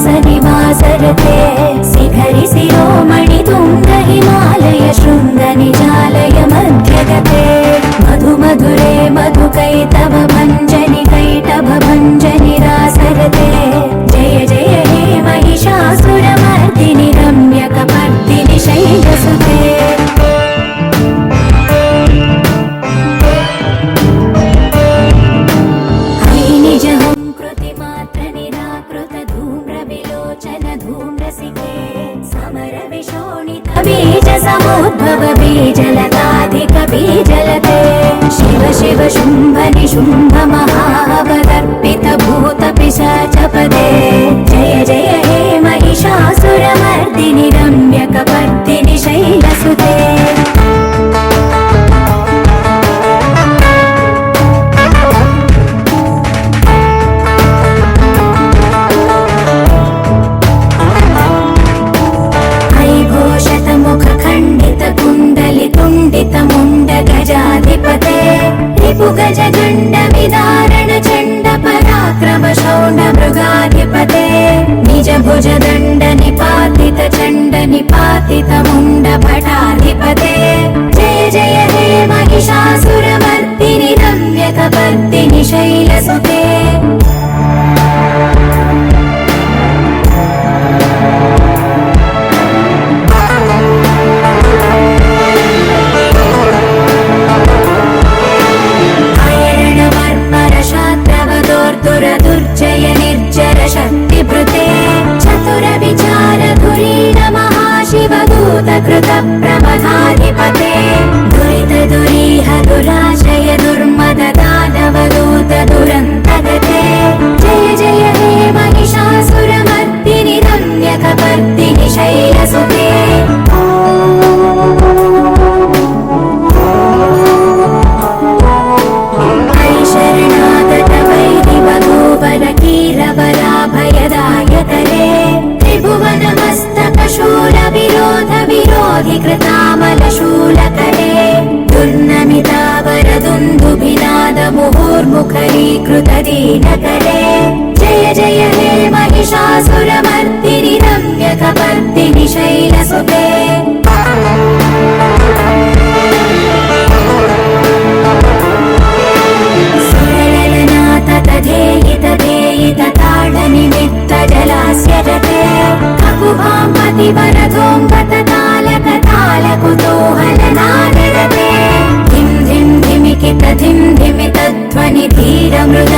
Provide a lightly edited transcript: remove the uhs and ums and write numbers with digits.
निवासरते शिखरि शिरोमणि तुंग हिमालय शृंग निजालय मध्यगते मधु मधुरे मधुकैटभ भंजनि कैटभ भंजनि रासरते जय जय हे महिषासुरमर्दिनि रम्यकपर्दिनि शैलसुते बीज समुद्भव बीजलताधिक बीजलते शिव शिव शुंभ निशुंभ महावदर्पित भूत पिशाचपदे जय जय हे महिषासुरमर्दिनि रम्यकपर्दिनि शैलसुते मुंड गजाधिपते रिपु गज गंड विदारण चंड पराक्रम शौंड मृगाधिपते निज भुज दंड निपातित चंड निपातित मुंड भटाधिपते जय जय हे महिषासुरमर्दिनि रम्यकपर्दिनि शैलसुते दुर्जय निर्जर शक्तिभृते चतुर विचार धुरीण महाशिवदूत कृत प्रमथाधिपते दुरित दुरीह दुराशय दुर्मद दानवदूत दुरन्तगते जय जय हे महिषासुरमर्दिनि रम्यकपर्दिनि शैलसुते भयदायकरे त्रिभुवनमस्तक शूल विरोध विरोधि कृतामल शूलकरे दुर्नमितावर दुन्दुभिनाद मुहुर्मुखरीकृत दीनकरे जय जय हे महिषासुरमर्दिनि रम्यकपर्दिनि शैलसुते धेयित ताडनिमित्त जलास्यजते ककुभाम्पतिवरधोऽम्बत तालक तालकुतूहलनादरते धिं धिं धिमिकित धिं धिमित ध्वनि धीर मृग